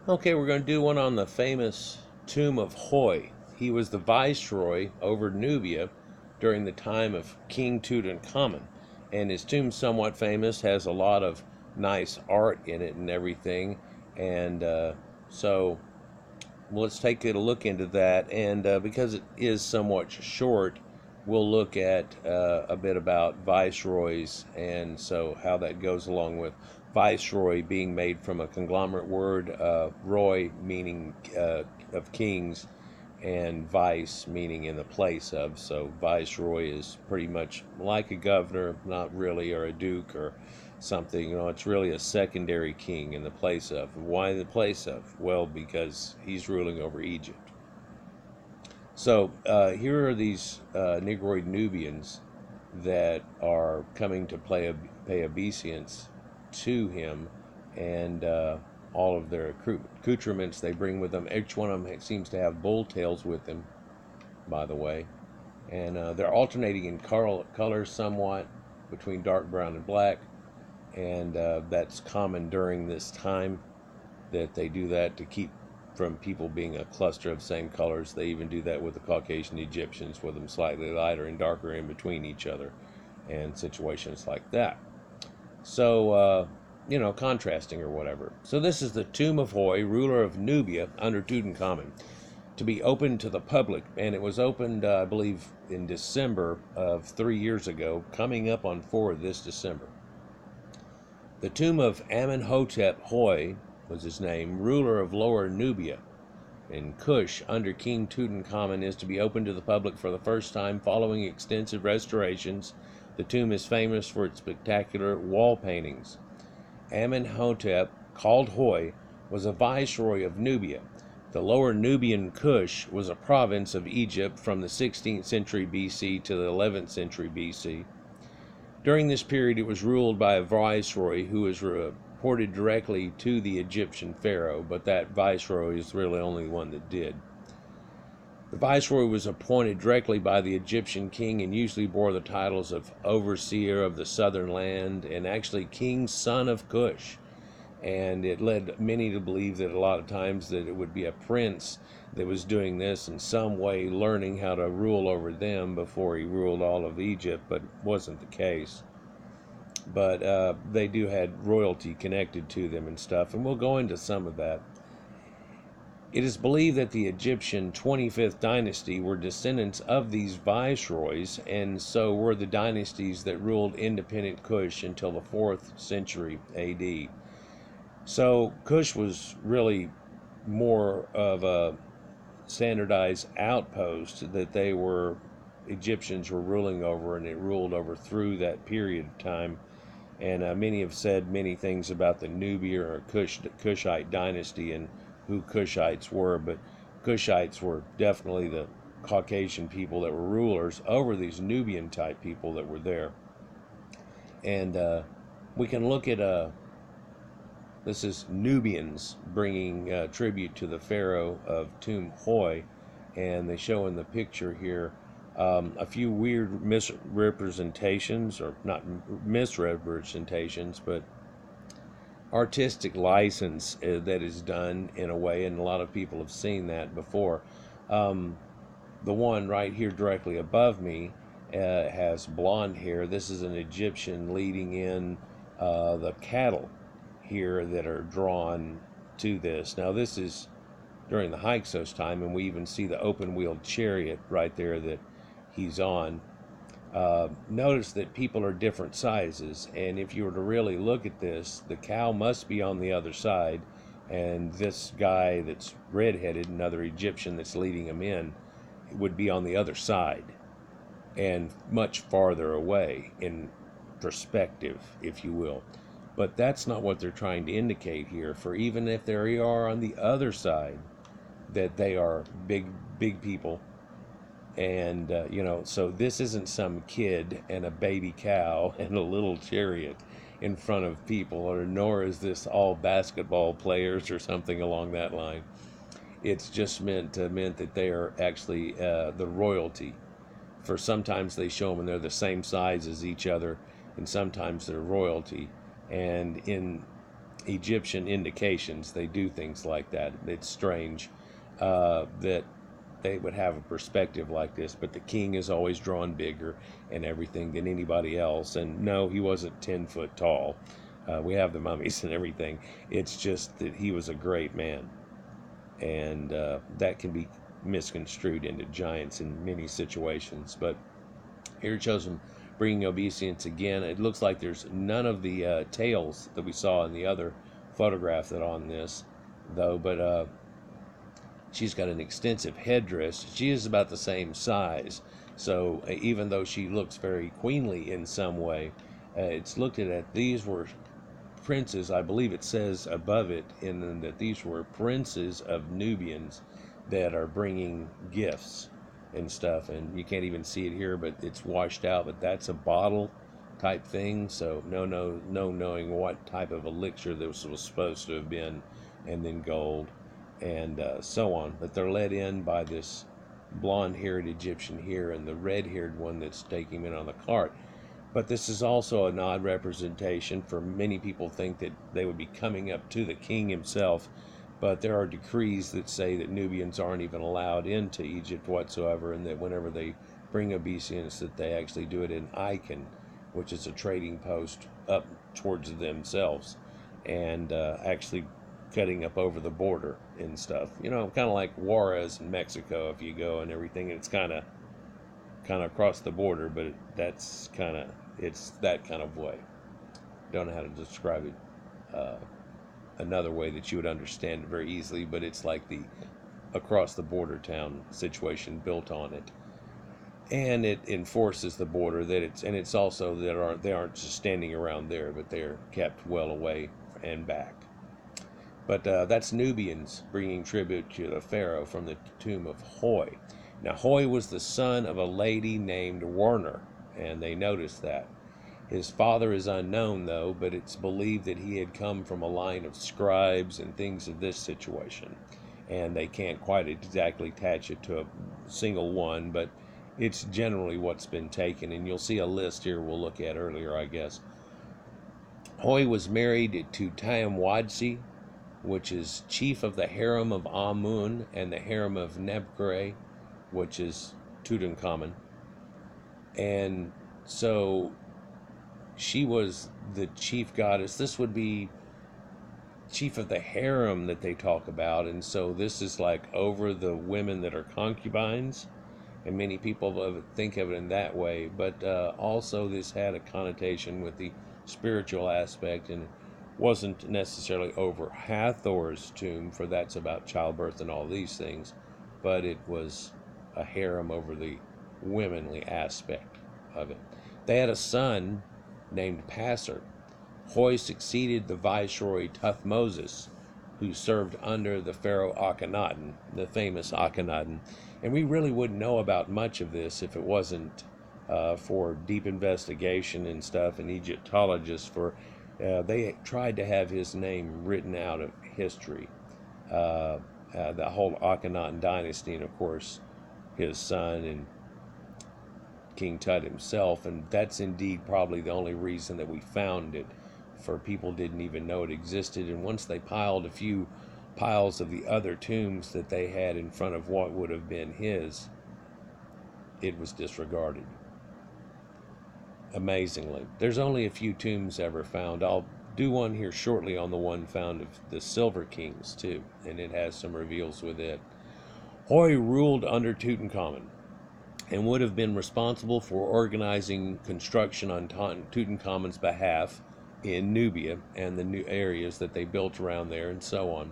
Okay, we're going to do one on the famous tomb of Huy. He was the viceroy over Nubia during the time of King Tutankamun, and his tomb's somewhat famous, has a lot of nice art in it and everything, and so let's take a look into that, and because it is somewhat short, we'll look at a bit about viceroys, and so how that goes along with viceroy being made from a conglomerate word, roy meaning of kings, and vice meaning in the place of. So viceroy is pretty much like a governor, not really, or a duke or something. It's really a secondary king in the place of. Why the place of? Well, because he's ruling over Egypt. So here are these Negroid Nubians that are coming to pay obeisance to him, and all of their accoutrements they bring with them. Each one of them seems to have bull tails with them, by the way, and they're alternating in colors somewhat between dark brown and black, and that's common during this time that they do that to keep from people being a cluster of same colors. They even do that with the Caucasian Egyptians, with them slightly lighter and darker in between each other, and situations like that. So, contrasting or whatever. So this is the tomb of Huy, ruler of Nubia under Tutankamun, to be opened to the public, and it was opened, I believe, in December of 3 years ago, coming up on 4 this December. The tomb of Amenhotep Huy was his name, ruler of Lower Nubia in Kush under King Tutankamun, is to be opened to the public for the first time following extensive restorations. The tomb is famous for its spectacular wall paintings. Amenhotep, called Huy, was a viceroy of Nubia. The Lower Nubian Kush was a province of Egypt from the 16th century BC to the 11th century BC. During this period, it was ruled by a viceroy who was reported directly to the Egyptian pharaoh, but that viceroy is really only one that did. The viceroy was appointed directly by the Egyptian king and usually bore the titles of overseer of the southern land and actually king's son of Kush. And it led many to believe that a lot of times that it would be a prince that was doing this in some way, learning how to rule over them before he ruled all of Egypt, but wasn't the case. But they do had royalty connected to them and stuff, and we'll go into some of that. It is believed that the Egyptian 25th dynasty were descendants of these viceroys, and so were the dynasties that ruled independent Kush until the 4th century AD. So Kush was really more of a standardized outpost that Egyptians were ruling over, and it ruled over through that period of time. And many have said many things about the Nubia or Kushite dynasty and who Kushites were, but Kushites were definitely the Caucasian people that were rulers over these Nubian type people that were there. And we can look at this is Nubians bringing tribute to the pharaoh of Tomb Huy, and they show in the picture here a few weird misrepresentations, or not misrepresentations, but artistic license that is done in a way, and a lot of people have seen that before. The one right here directly above me has blonde hair. This is an Egyptian leading in the cattle here that are drawn to this. Now this is during the Hyksos time, and we even see the open-wheeled chariot right there that he's on. Notice that people are different sizes, and if you were to really look at this, the cow must be on the other side, and this guy that's red-headed, another Egyptian that's leading him in, would be on the other side and much farther away in perspective, if you will. But that's not what they're trying to indicate here, for even if they are on the other side, that they are big people. And, so this isn't some kid and a baby cow and a little chariot in front of people, or nor is this all basketball players or something along that line. It's just meant that they are actually the royalty. For sometimes they show them and they're the same size as each other, and sometimes they're royalty. And in Egyptian indications, they do things like that. It's strange that they would have a perspective like this, but the king is always drawn bigger and everything than anybody else. And no, he wasn't 10 foot tall. We have the mummies and everything. It's just that he was a great man, and that can be misconstrued into giants in many situations. But here it shows him bringing obeisance again. It looks like there's none of the tails that we saw in the other photograph that on this, though. But she's got an extensive headdress. She is about the same size. So even though she looks very queenly in some way, it's looked at. These were princes, I believe it says above it, in that these were princes of Nubians that are bringing gifts and stuff. And you can't even see it here, but it's washed out. But that's a bottle type thing. So no knowing what type of elixir this was supposed to have been, and then gold and so on. But they're led in by this blonde-haired Egyptian here and the red-haired one that's taking him in on the cart. But this is also an odd representation, for many people think that they would be coming up to the king himself, but there are decrees that say that Nubians aren't even allowed into Egypt whatsoever, and that whenever they bring obeisance, that they actually do it in Icon, which is a trading post up towards themselves, and actually cutting up over the border and stuff. You know, kind of like Juarez in Mexico, if you go and everything, it's kind of across the border, but it's that kind of way. Don't know how to describe it another way that you would understand it very easily, but it's like the across the border town situation built on it, and it enforces the border that it's also that they aren't just standing around there, but they're kept well away and back. But that's Nubians bringing tribute to the pharaoh from the tomb of Huy. Now, Huy was the son of a lady named Werner, and they noticed that. His father is unknown, though, but it's believed that he had come from a line of scribes and things of this situation. And they can't quite exactly attach it to a single one, but it's generally what's been taken. And you'll see a list here we'll look at earlier, I guess. Huy was married to Tuthmosid, which is chief of the harem of Amun and the harem of Nebkare, which is Tutankamun. And so she was the chief goddess. This would be chief of the harem that they talk about. And so this is like over the women that are concubines. And many people think of it in that way. But also this had a connotation with the spiritual aspect, and wasn't necessarily over Hathor's tomb, for that's about childbirth and all these things. But it was a harem over the womanly aspect of it. They had a son named Passer. Huy succeeded the viceroy Tuthmosis, who served under the pharaoh Akenaten, the famous Akenaten. And we really wouldn't know about much of this if it wasn't for deep investigation and stuff, and Egyptologists, for they tried to have his name written out of history. The whole Akhenaten dynasty, and of course his son and King Tut himself, and that's indeed probably the only reason that we found it, for people didn't even know it existed. And once they piled a few piles of the other tombs that they had in front of what would have been his, it was disregarded. Amazingly, there's only a few tombs ever found. I'll do one here shortly on the one found of the Silver Kings too, and it has some reveals with it. Huy ruled under Tutankhamun and would have been responsible for organizing construction on Tutankamun's behalf in Nubia and the new areas that they built around there and so on,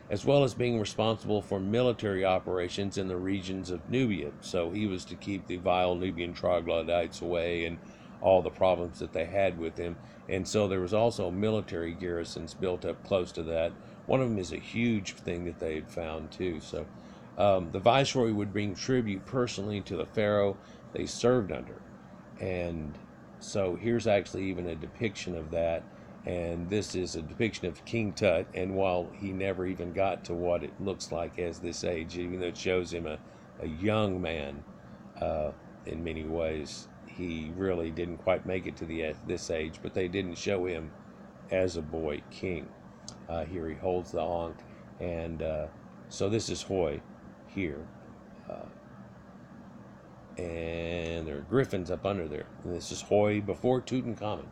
as well as being responsible for military operations in the regions of Nubia. So he was to keep the vile Nubian troglodytes away and all the problems that they had with him. And so there was also military garrisons built up close to that. One of them is a huge thing that they had found too. So the viceroy would bring tribute personally to the pharaoh they served under. And so here's actually even a depiction of that. And this is a depiction of King Tut. And while he never even got to what it looks like as this age, even though it shows him a young man in many ways, he really didn't quite make it to this age. But they didn't show him as a boy king. Here he holds the Ankh, and so this is Huy here. And there are griffins up under there. And this is Huy before Tutankhamun.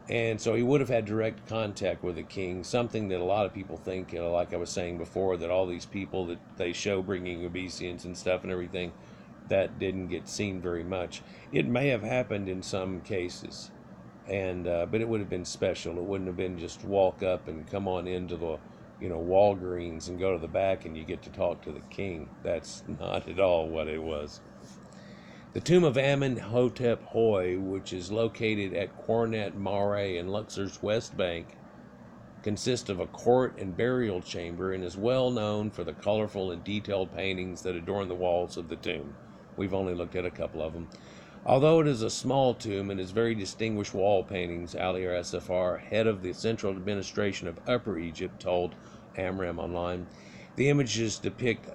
And so he would have had direct contact with the king, something that a lot of people think, like I was saying before, that all these people that they show bringing obeisance and stuff and everything, that didn't get seen very much. It may have happened in some cases, and but it would have been special. It wouldn't have been just walk up and come on into the, Walgreens and go to the back and you get to talk to the king. That's not at all what it was. The tomb of Amenhotep Huy, which is located at Cornet Mare in Luxor's west bank, consists of a court and burial chamber and is well known for the colorful and detailed paintings that adorn the walls of the tomb. We've only looked at a couple of them. Although it is a small tomb and has very distinguished wall paintings, Ali Safar, head of the central administration of Upper Egypt, told Amram Online, the images depict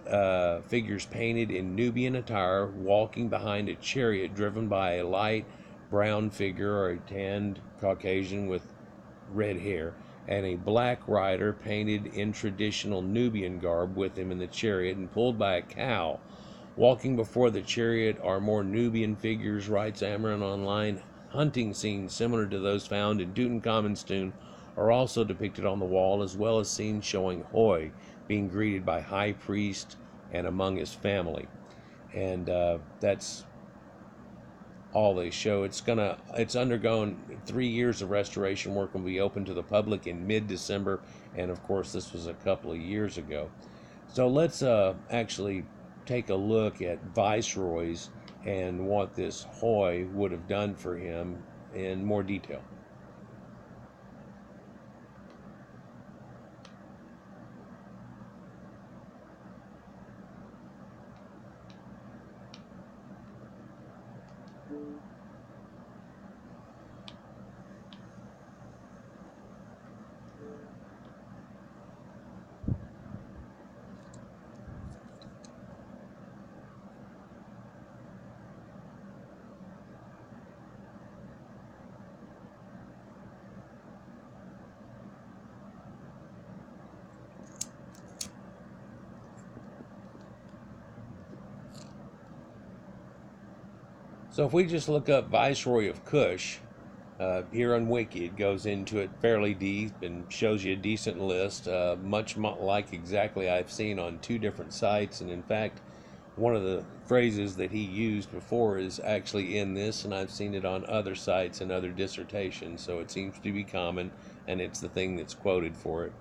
figures painted in Nubian attire walking behind a chariot driven by a light brown figure or a tanned Caucasian with red hair, and a black rider painted in traditional Nubian garb with him in the chariot and pulled by a cow. Walking before the chariot are more Nubian figures, writes Amram Online. Hunting scenes similar to those found in Tutankhamen's tomb are also depicted on the wall, as well as scenes showing Huy being greeted by high priest and among his family. And that's all they show. It's undergone 3 years of restoration work and will be open to the public in mid-December, and of course this was a couple of years ago. So let's actually take a look at viceroys and what this Huy would have done for him in more detail. So if we just look up Viceroy of Kush, here on Wiki, it goes into it fairly deep and shows you a decent list, much like exactly I've seen on 2 different sites. And in fact, one of the phrases that he used before is actually in this, and I've seen it on other sites and other dissertations, so it seems to be common, and it's the thing that's quoted for it.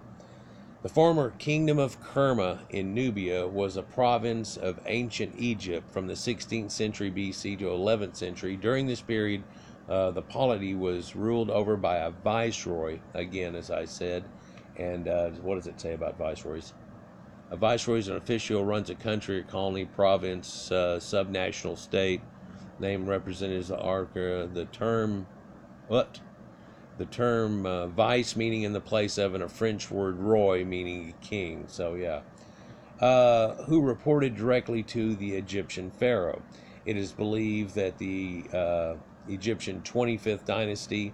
The former kingdom of Kerma in Nubia was a province of ancient Egypt from the 16th century BC to 11th century. During this period, the polity was ruled over by a viceroy, again, as I said. And what does it say about viceroys? A viceroy is an official who runs a country, a colony, province, subnational state. Name representatives are the term, what? The term vice meaning in the place of, and a French word roy meaning king. So yeah, who reported directly to the Egyptian pharaoh. It is believed that the Egyptian 25th dynasty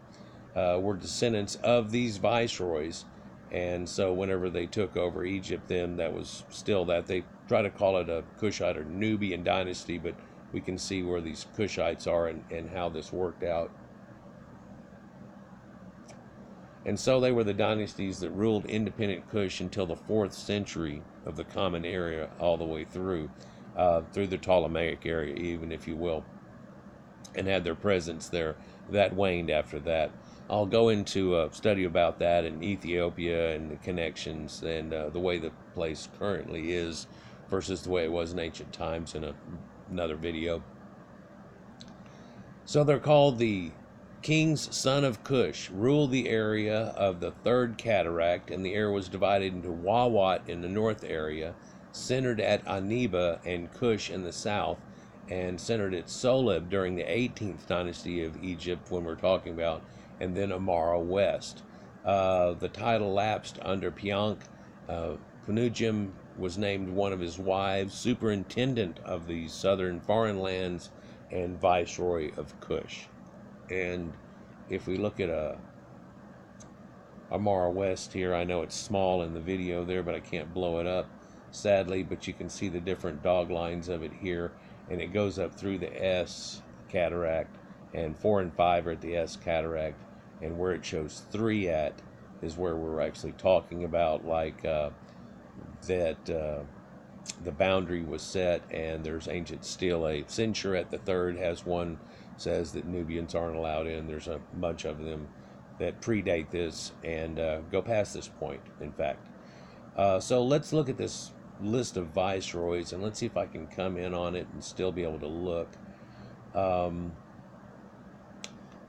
were descendants of these viceroys, and so whenever they took over Egypt, then that was still that. They try to call it a Kushite or Nubian dynasty, but we can see where these Kushites are and how this worked out. And so they were the dynasties that ruled independent Kush until the 4th century of the Common Era, all the way through the Ptolemaic area, even, if you will, and had their presence there. That waned after that. I'll go into a study about that in Ethiopia and the connections and the way the place currently is versus the way it was in ancient times in another video. So they're called the King's son of Kush, ruled the area of the Third Cataract, and the area was divided into Wawat in the north area, centered at Aniba and Kush in the south, and centered at Soleb during the 18th dynasty of Egypt, when we're talking about, and then Amara west. The title lapsed under Piank. Punujim was named one of his wives, superintendent of the southern foreign lands, and viceroy of Kush. And if we look at Amara West here. I know it's small in the video there, but I can't blow it up, sadly, but you can see the different dog lines of it here, and it goes up through the S cataract, and 4 and 5 are at the S cataract, and where it shows 3 at is where we're actually talking about, like the boundary was set, and there's ancient stelae. Sinchuret the third has one, says that Nubians aren't allowed in. There's a bunch of them that predate this and go past this point, in fact. So let's look at this list of viceroys, and let's see if I can come in on it and still be able to look.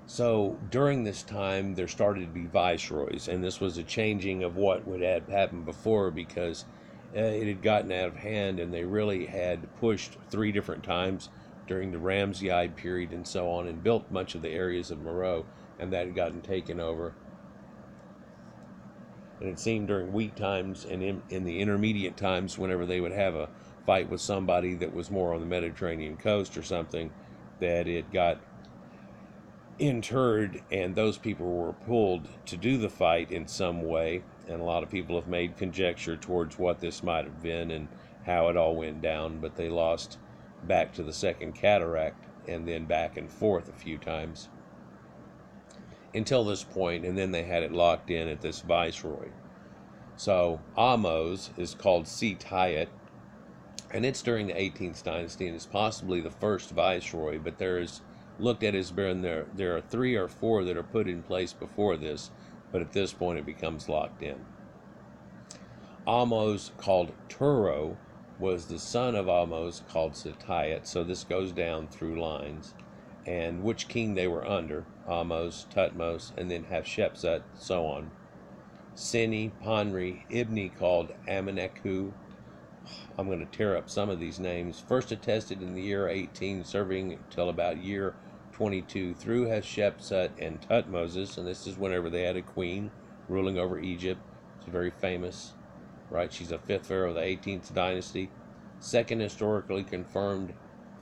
So during this time, there started to be viceroys, and this was a changing of what would have happened before, because it had gotten out of hand, and they really had pushed 3 different times during the Ramseside period and so on, and built much of the areas of Meroe, and that had gotten taken over. And it seemed during weak times and in the intermediate times, whenever they would have a fight with somebody that was more on the Mediterranean coast or something, that it got interred, and those people were pulled to do the fight in some way. And a lot of people have made conjecture towards what this might have been and how it all went down, but they lost back to the Second Cataract and then back and forth a few times until this point, and then they had it locked in at this viceroy. So Ahmose is called Sitayat, and it's during the 18th dynasty, and it's possibly the first viceroy, but there is looked at as being there are 3 or 4 that are put in place before this, but at this point it becomes locked in. Ahmose, called Turo, was the son of Ahmose, called Sitayat, so this goes down through lines, and which king they were under: Ahmose, Tuthmos, and then Hatshepsut, so on. Sini, Panri, Ibni, called Amenhotep Huy. I'm going to tear up some of these names. First attested in the year 18, serving until about year 22 through Hatshepsut and Tuthmosis, and this is whenever they had a queen ruling over Egypt. She's very famous, right? She's a 5th pharaoh of the 18th dynasty. Second historically confirmed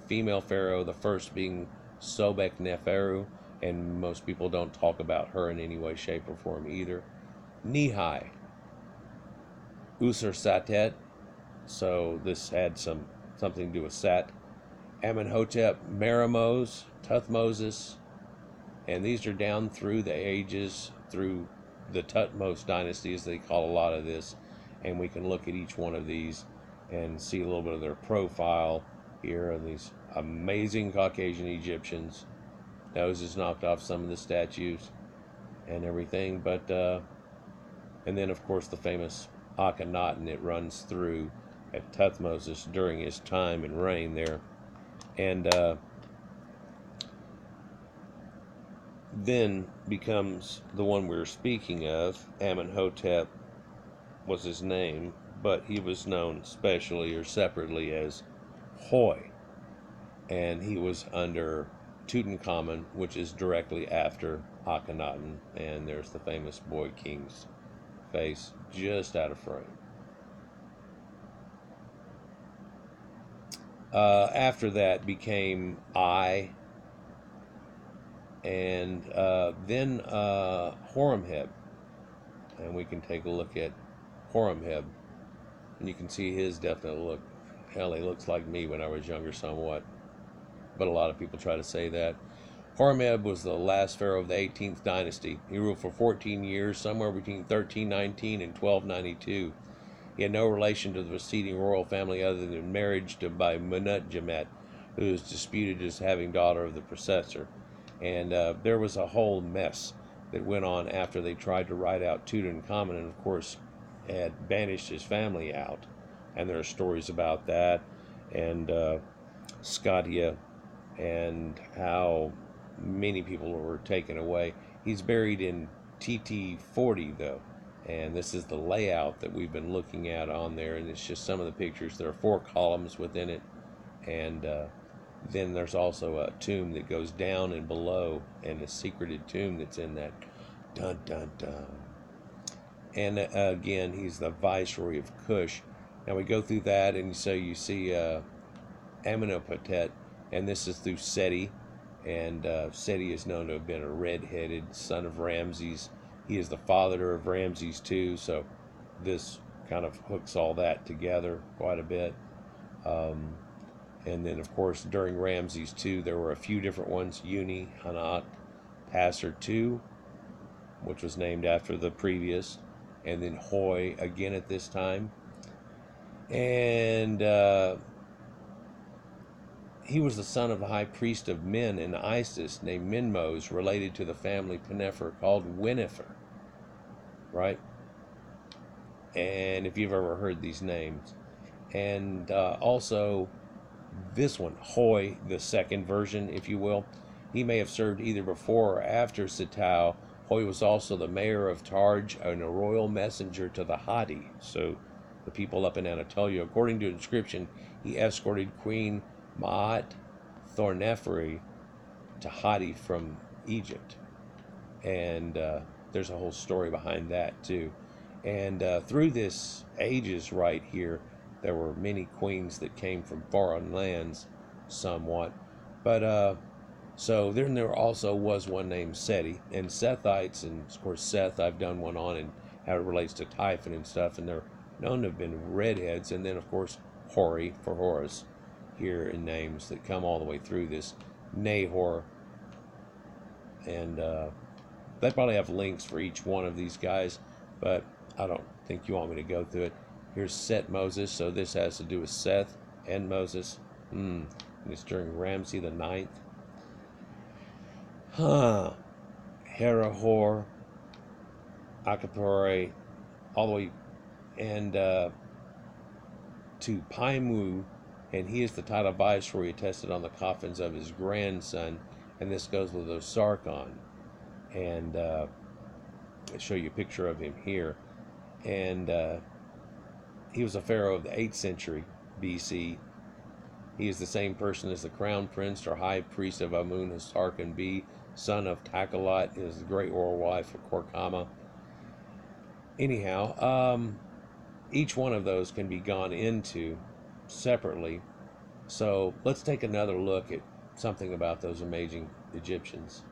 female pharaoh, the first being Sobek Neferu, and most people don't talk about her in any way, shape, or form either. Nehi, Usersatet, so this had something to do with Sat. Amenhotep Merimose, Tuthmosis, and these are down through the ages, through the Tuthmosid Dynasty, as they call a lot of this, and we can look at each one of these and see a little bit of their profile here, and these amazing Caucasian Egyptians. Noses knocked off some of the statues and everything, but and then of course the famous Akenaten. It runs through at Tuthmosis during his time and reign there, and then becomes the one we were speaking of. Amenhotep was his name, but he was known specially or separately as Huy, and he was under Tutankamun, which is directly after Akhenaten, and there's the famous boy king's face just out of frame. After that became I, and then Horemheb, and we can take a look at Horemheb, and you can see his definite look. Hell, he looks like me when I was younger somewhat, but a lot of people try to say that. Horemheb was the last pharaoh of the 18th dynasty. He ruled for 14 years, somewhere between 1319 and 1292. He had no relation to the preceding royal family other than marriage by Amenhotep, who is disputed as having daughter of the predecessor. And there was a whole mess that went on after they tried to write out Tutankamun, and of course had banished his family out. And there are stories about that, and Scotia, and how many people were taken away. He's buried in TT40 though, and this is the layout that we've been looking at on there, and it's just some of the pictures. There are 4 columns within it, and then there's also a tomb that goes down and below, and a secreted tomb that's in that. Dun dun dun. And again, he's the viceroy of Kush. Now we go through that, and so you see Amenhotep, and this is through Seti, and Seti is known to have been a red-headed son of Ramses. He is the father of Ramses too, so this kind of hooks all that together quite a bit. Um, and then, of course, during Ramses II, there were a few different ones. Uni, Hanat, Passer II, which was named after the previous, and then Huy again at this time. And he was the son of the high priest of Men in Isis named Minmos, related to the family Penefer called Winnefer, right? And if you've ever heard these names. And also this one, Huy, the second version, if you will, he may have served either before or after Sitao. Huy was also the mayor of Tarj and a royal messenger to the Hatti, so the people up in Anatolia. According to a description, he escorted Queen Maat Thorneferi to Hatti from Egypt. And there's a whole story behind that too. And through this ages right here, there were many queens that came from foreign lands, somewhat. But so then there also was one named Seti, and Sethites, and of course Seth, I've done one on and how it relates to Typhon and stuff, and they're known to have been redheads. And then of course Hori for Horus here in names that come all the way through this. Nahor, and they probably have links for each one of these guys, but I don't think you want me to go through it. Here's Set Moses, so this has to do with Seth and Moses. And it's during Ramses the Ninth. Herahor, Akapore, all the way, and to Paimu, and he is the title viceroy attested on the coffins of his grandson, and this goes with Osarkon. And I'll show you a picture of him here. And he was a pharaoh of the 8th century BC. He is the same person as the crown prince or high priest of Amun Hasarkan B, son of Takalot, is the great royal wife of Korkama. Anyhow, each one of those can be gone into separately. So let's take another look at something about those amazing Egyptians.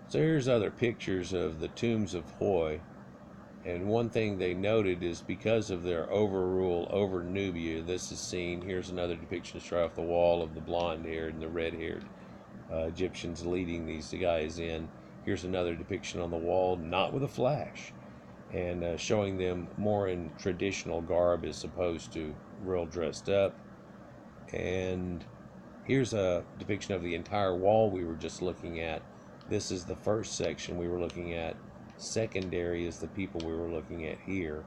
So here's other pictures of the tombs of Huy, and one thing they noted is because of their overrule over Nubia, this is seen. Here's another depiction straight off the wall of the blonde-haired and the red-haired Egyptians leading these guys in. Here's another depiction on the wall, not with a flash, and showing them more in traditional garb as opposed to real dressed up. And here's a depiction of the entire wall we were just looking at. This is the first section we were looking at. Secondary is the people we were looking at here,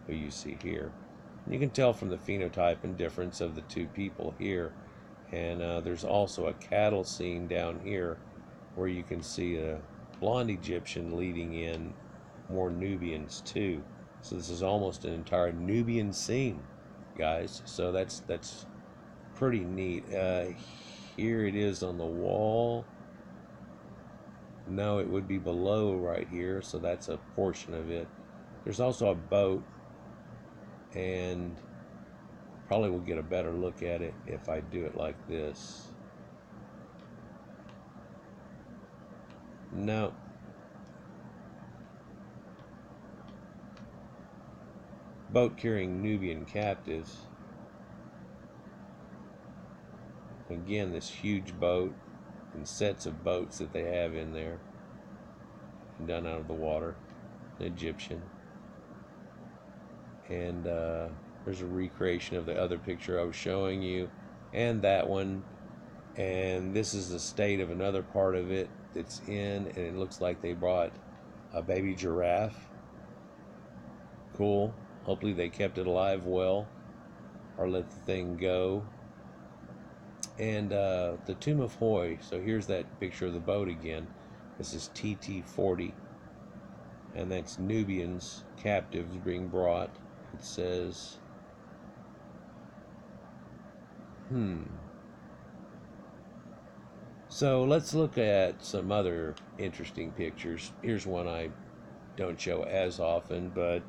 who you see here. And you can tell from the phenotype and difference of the two people here. And there's also a cattle scene down here where you can see a blonde Egyptian leading in more Nubians too. So this is almost an entire Nubian scene, guys. So that's pretty neat. Here it is on the wall. No, it would be below right here, so that's a portion of it. There's also a boat, and probably will get a better look at it if I do it like this. No. Boat carrying Nubian captives. Again, this huge boat and sets of boats that they have in there, done out of the water, Egyptian. And there's a recreation of the other picture I was showing you, and that one. And this is the state of another part of it that's in, and it looks like they brought a baby giraffe. Cool. Hopefully they kept it alive well, or let the thing go. And the Tomb of Huy. So here's that picture of the boat again. This is TT40, and that's Nubians captives being brought. It says, So let's look at some other interesting pictures. Here's one I don't show as often, but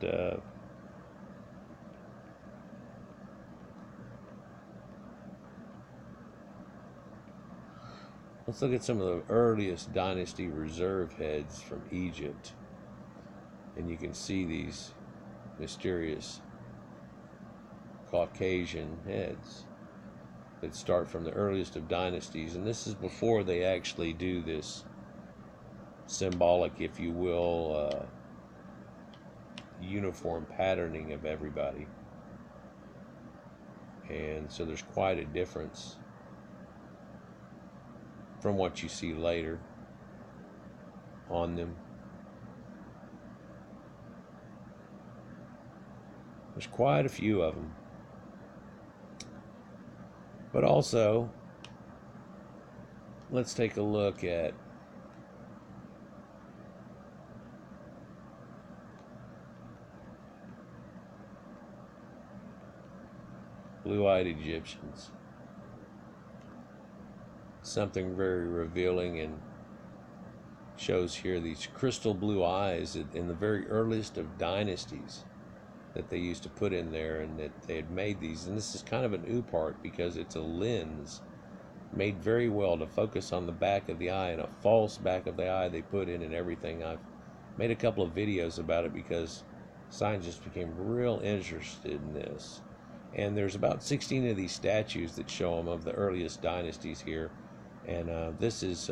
let's look at some of the earliest dynasty reserve heads from Egypt. And you can see these mysterious Caucasian heads that start from the earliest of dynasties. And this is before they actually do this symbolic, if you will, uniform patterning of everybody. And so there's quite a difference from what you see later on them. There's quite a few of them. But also, let's take a look at blue-eyed Egyptians. Something very revealing, and shows here these crystal blue eyes in the very earliest of dynasties that they used to put in there, and that they had made these. And this is kind of an ooh part because it's a lens made very well to focus on the back of the eye, and a false back of the eye they put in and everything. I've made a couple of videos about it because scientists became real interested in this. And there's about 16 of these statues that show them of the earliest dynasties here. And this is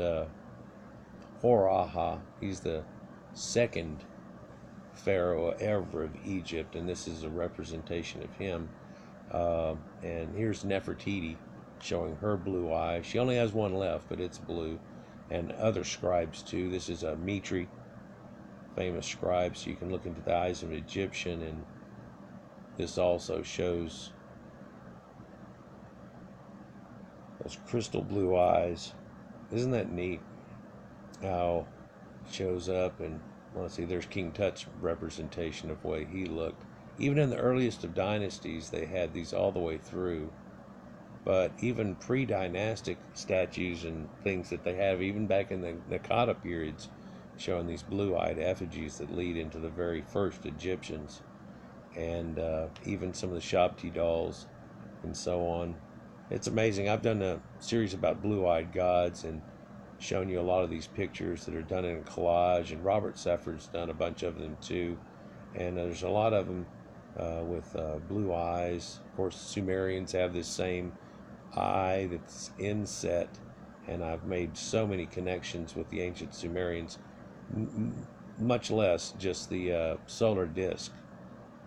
Horemheb. He's the second pharaoh ever of Egypt, and this is a representation of him. And here's Nefertiti showing her blue eye. She only has one left, but it's blue. And other scribes too. This is a Mitri, famous scribe, so you can look into the eyes of an Egyptian, and this also shows those crystal blue eyes. Isn't that neat how it shows up? And let's see, there's King Tut's representation of the way he looked. Even in the earliest of dynasties, they had these all the way through. But even pre-dynastic statues and things that they have, even back in the Naqada periods, showing these blue-eyed effigies that lead into the very first Egyptians. And even some of the Shabti dolls and so on. It's amazing. I've done a series about blue-eyed gods and shown you a lot of these pictures that are done in a collage, and Robert Sefford's done a bunch of them too. And there's a lot of them with blue eyes. Of course, Sumerians have this same eye that's inset, and I've made so many connections with the ancient Sumerians, much less just the solar disk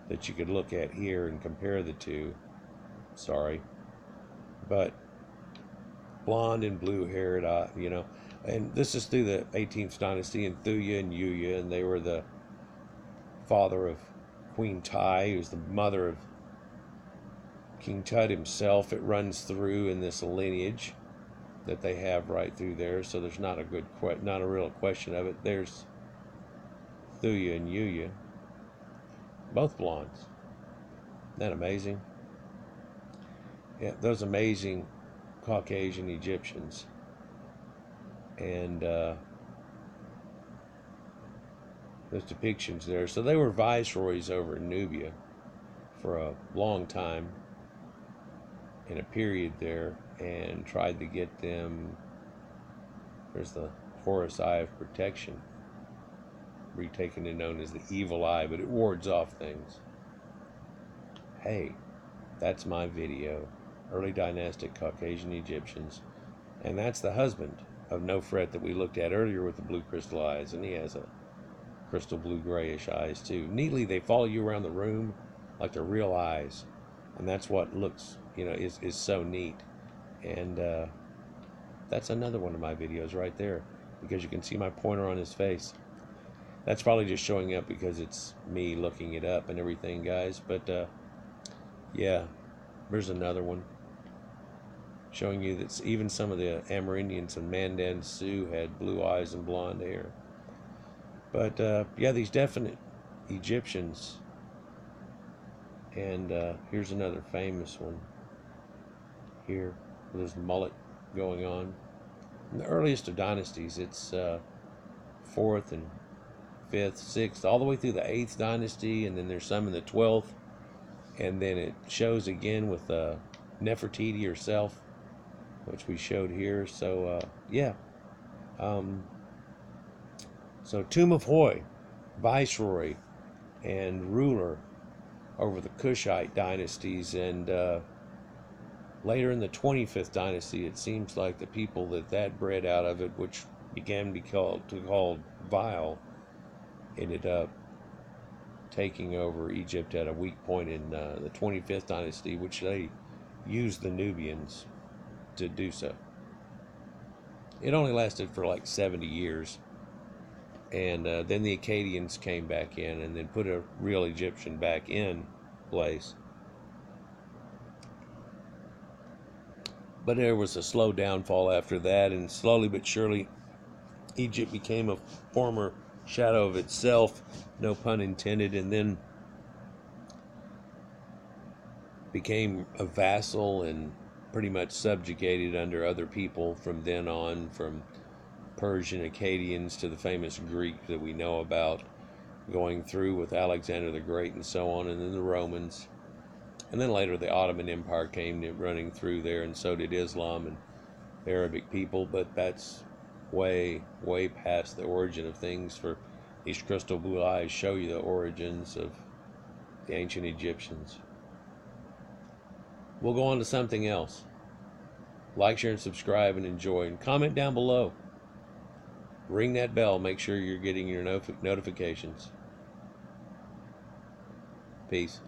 that you could look at here and compare the two. Sorry. But blonde and blue haired, and this is through the 18th dynasty, and Thuya and Yuya, and they were the father of Queen Tai, who's the mother of King Tut himself. It runs through in this lineage that they have right through there, so there's not a real question of it. There's Thuya and Yuya, both blondes. Isn't that amazing? Yeah, those amazing Caucasian Egyptians. And those depictions there. So they were viceroys over Nubia for a long time in a period there, and tried to get them. There's the Horus Eye of Protection, retaken and known as the evil eye, but it wards off things. Hey, that's my video. Early dynastic Caucasian Egyptians. And that's the husband of Nofret that we looked at earlier with the blue crystal eyes, and he has a crystal blue grayish eyes too. Neatly, they follow you around the room like they're real eyes, and that's what looks, is so neat. And that's another one of my videos right there, because you can see my pointer on his face. That's probably just showing up because it's me looking it up and everything, guys. But yeah, there's another one showing you that even some of the Amerindians and Mandan Sioux had blue eyes and blonde hair. But yeah, these definite Egyptians. And here's another famous one here with his mullet going on. the earliest of dynasties. It's fourth and fifth, sixth, all the way through the eighth dynasty, and then there's some in the 12th, and then it shows again with Nefertiti herself, which we showed here. So yeah. So Tomb of Huy, viceroy and ruler over the Kushite dynasties, and later in the 25th dynasty, it seems like the people that bred out of it, which began to be called Vile, ended up taking over Egypt at a weak point in the 25th dynasty, which they used the Nubians to do so. It only lasted for like 70 years. And then the Akkadians came back in and then put a real Egyptian back in place. But there was a slow downfall after that, and slowly but surely, Egypt became a former shadow of itself, no pun intended, and then became a vassal and pretty much subjugated under other people from then on, from Persian Akkadians to the famous Greek that we know about, going through with Alexander the Great and so on, and then the Romans. And then later the Ottoman Empire came running through there, and so did Islam and Arabic people, but that's way, way past the origin of things. For these crystal blue eyes show you the origins of the ancient Egyptians. We'll go on to something else. Like, share, and subscribe, and enjoy, and comment down below. Ring that bell. Make sure you're getting your notifications. Peace.